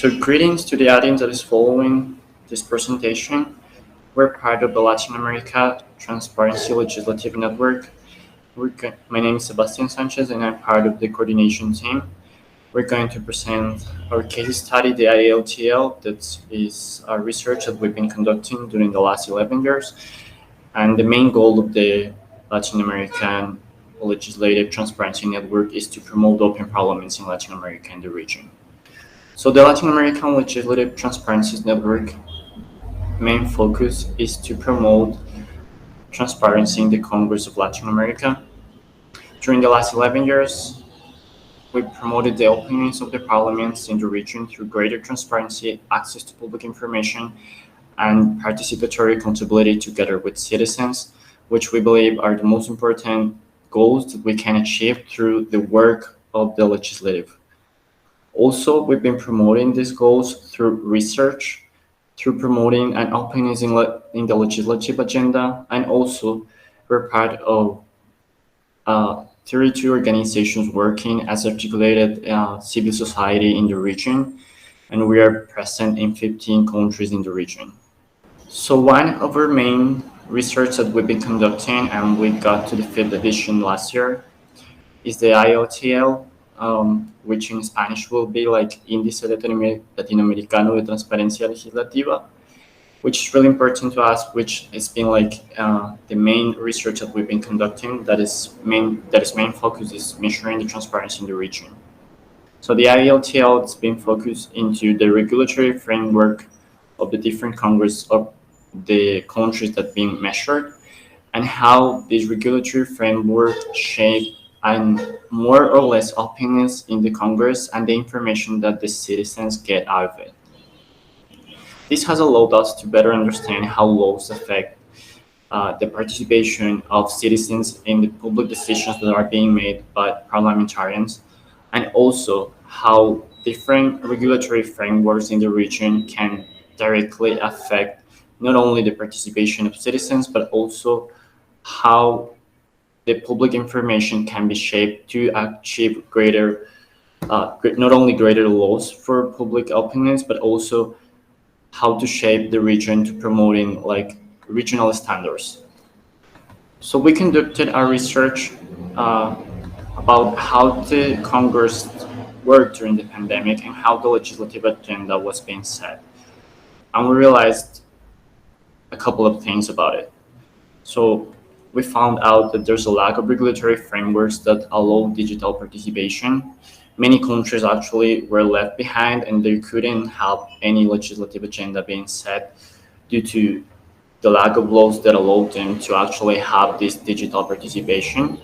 So greetings to the audience that is following this presentation. We're part of the Latin America Transparency Legislative Network. My name is Sebastián Sánchez and I'm part of the coordination team. We're going to present our case study, the ILTL, that is our research that we've been conducting during the last 11 years. And the main goal of the Latin American Legislative Transparency Network is to promote open parliaments in Latin America and the region. So the Latin American Legislative Transparency Network main focus is to promote transparency in the Congress of Latin America. During the last 11 years, we promoted the openness of the parliaments in the region through greater transparency, access to public information, and participatory accountability together with citizens, which we believe are the most important goals that we can achieve through the work of the legislative. Also, we've been promoting these goals through research, through promoting an openness in the legislative agenda, and also we're part of 32 organizations working as articulated civil society in the region, and we are present in 15 countries in the region. So one of our main research that we've been conducting, and we got to the 5th edition last year, is the ILTL, which in Spanish will be like Índice Latinoamericano de Transparencia Legislativa, which is really important to us, which has been like the main research that we've been conducting. That its main focus is measuring the transparency in the region. So the ILTL has been focused into the regulatory framework of the different Congress of the countries that being measured, and how this regulatory framework shape and more or less openness in the Congress and the information that the citizens get out of it. This has allowed us to better understand how laws affect the participation of citizens in the public decisions that are being made by parliamentarians, and also how different regulatory frameworks in the region can directly affect not only the participation of citizens, but also how the public information can be shaped to achieve greater, not only greater laws for public openness, but also how to shape the region to promoting like regional standards. So we conducted our research about how the Congress worked during the pandemic and how the legislative agenda was being set. And we realized a couple of things about it. So we found out that there's a lack of regulatory frameworks that allow digital participation. Many countries actually were left behind and they couldn't have any legislative agenda being set due to the lack of laws that allowed them to actually have this digital participation.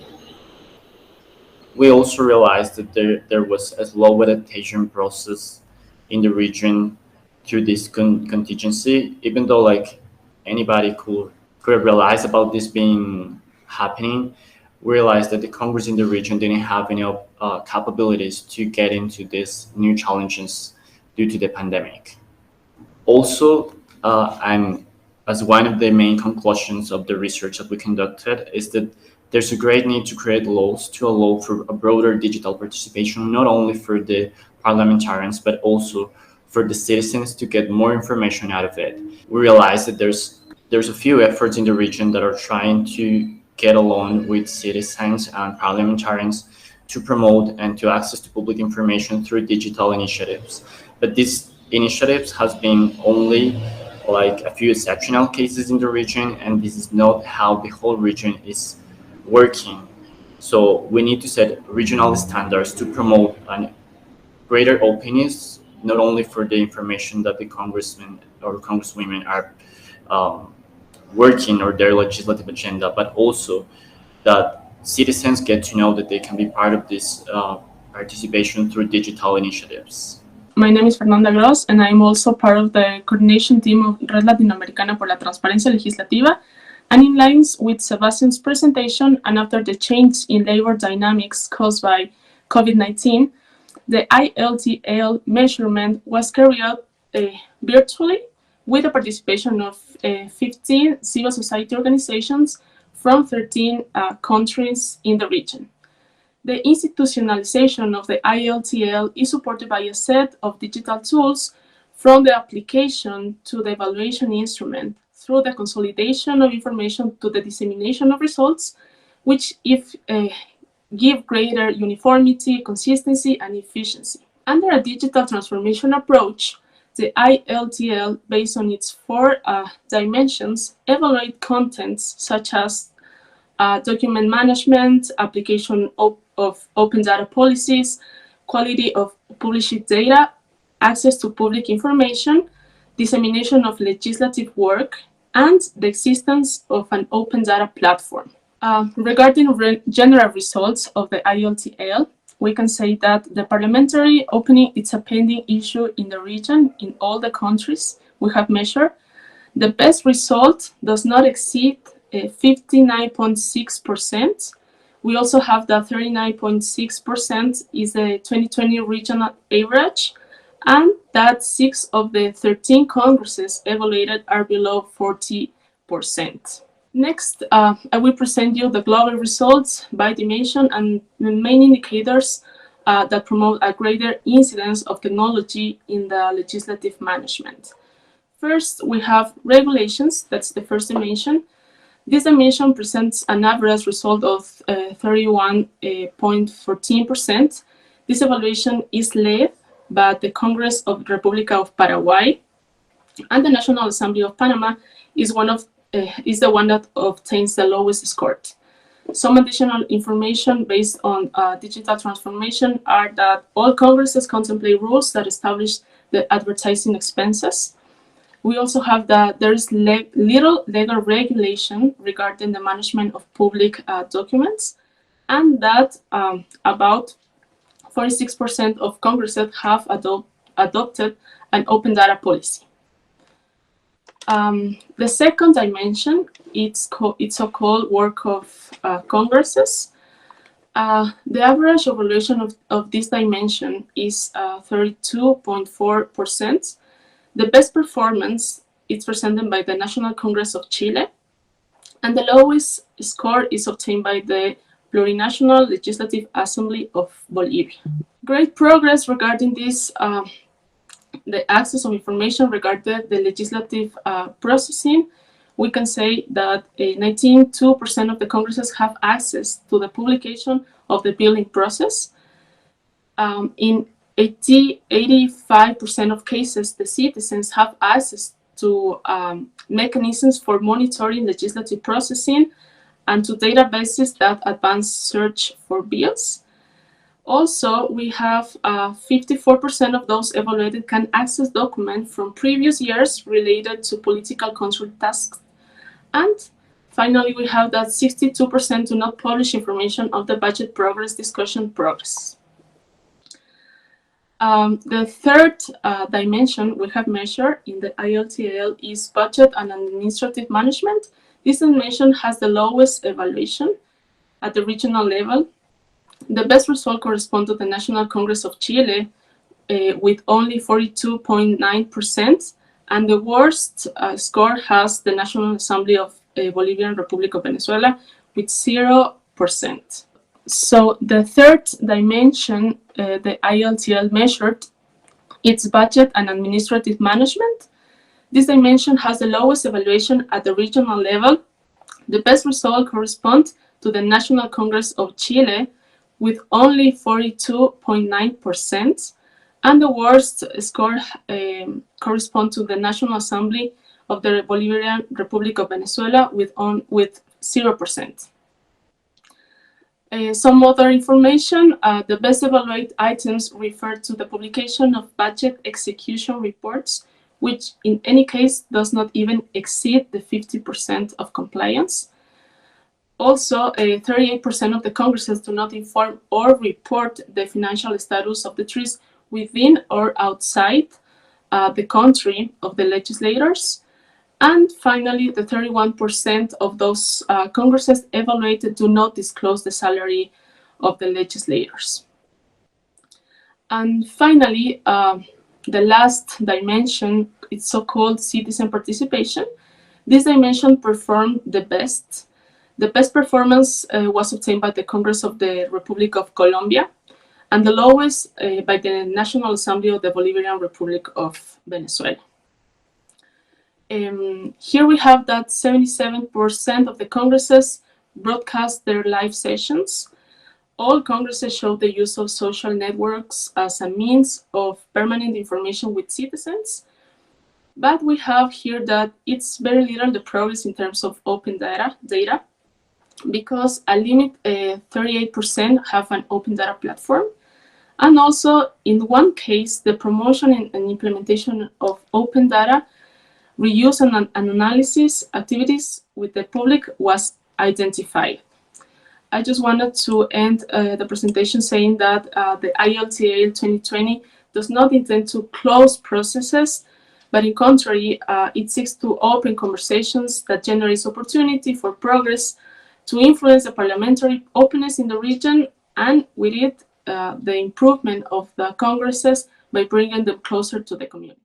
We also realized that there was a slow adaptation process in the region through this contingency, even though like anybody could realize about this being happening. We realized that the Congress in the region didn't have any capabilities to get into these new challenges due to the pandemic. Also, and as one of the main conclusions of the research that we conducted, is that there's a great need to create laws to allow for a broader digital participation, not only for the parliamentarians, but also for the citizens to get more information out of it. We realized that there's a few efforts in the region that are trying to get along with citizens and parliamentarians to promote and to access to public information through digital initiatives. But these initiatives has been only like a few exceptional cases in the region, and this is not how the whole region is working. So we need to set regional standards to promote a greater openness, not only for the information that the congressmen or congresswomen are working or their legislative agenda, but also that citizens get to know that they can be part of this participation through digital initiatives. My name is Fernanda, and I'm also part of the coordination team of Red Latinoamericana por la Transparencia Legislativa. And in lines with Sebastian's presentation, and after the change in labor dynamics caused by COVID-19, the ILTL measurement was carried out virtually with the participation of 15 civil society organizations from 13 countries in the region. The institutionalization of the ILTL is supported by a set of digital tools from the application to the evaluation instrument through the consolidation of information to the dissemination of results, which give greater uniformity, consistency, and efficiency. Under a digital transformation approach, the ILTL, based on its four dimensions, evaluate contents such as document management, application of open data policies, quality of published data, access to public information, dissemination of legislative work, and the existence of an open data platform. Regarding general results of the ILTL, we can say that the parliamentary opening is a pending issue in the region in all the countries we have measured. The best result does not exceed 59.6%. We also have that 39.6% is the 2020 regional average, and that 6 of the 13 congresses evaluated are below 40%. Next, I will present you the global results by dimension and the main indicators that promote a greater incidence of technology in the legislative management. First, we have regulations. That's the first dimension. This dimension presents an average result of 31.14%. This evaluation is led by the Congress of the Republic of Paraguay, and the National Assembly of Panama is the one that obtains the lowest score. Some additional information based on digital transformation are that all congresses contemplate rules that establish the advertising expenses. We also have that there is little legal regulation regarding the management of public documents, and that about 46% of congresses have adopted an open data policy. The second dimension, it's so-called work of congresses. The average evaluation of this dimension is 32.4%. The best performance is presented by the National Congress of Chile, and the lowest score is obtained by the Plurinational Legislative Assembly of Bolivia. Great progress regarding this, the access of information regarding the legislative processing. We can say that 92% of the congresses have access to the publication of the billing process. In 85% of cases, the citizens have access to mechanisms for monitoring legislative processing and to databases that advance search for bills. Also, we have 54% of those evaluated can access documents from previous years related to political control tasks. And finally, we have that 62% do not publish information of the budget progress discussion progress. The third dimension we have measured in the ILTL is budget and administrative management. This dimension has the lowest evaluation at the regional level. The best result corresponds to the National Congress of Chile with only 42.9%, and the worst score has the National Assembly of Bolivian Republic of Venezuela with 0%. So the third dimension, the ILTL measured, its budget and administrative management. This dimension has the lowest evaluation at the regional level. The best result corresponds to the National Congress of Chile with only 42.9%, and the worst score corresponds to the National Assembly of the Bolivarian Republic of Venezuela with 0%. Some other information, the best evaluated items refer to the publication of budget execution reports, which in any case does not even exceed the 50% of compliance. Also, 38% of the congresses do not inform or report the financial status of the trees within or outside the country of the legislators. And finally, the 31% of those congresses evaluated do not disclose the salary of the legislators. And finally, the last dimension is so-called citizen participation. This dimension performed the best. The best performance was obtained by the Congress of the Republic of Colombia, and the lowest by the National Assembly of the Bolivarian Republic of Venezuela. Here we have that 77% of the congresses broadcast their live sessions. All congresses show the use of social networks as a means of permanent information with citizens. But we have here that it's very little the progress in terms of open data because a limit 38% have an open data platform. And also in one case, the promotion and implementation of open data reuse and analysis activities with the public was identified. I just wanted to end the presentation saying that the ILTL 2020 does not intend to close processes, but in contrary, it seeks to open conversations that generates opportunity for progress to influence the parliamentary openness in the region, and with it, the improvement of the congresses by bringing them closer to the community.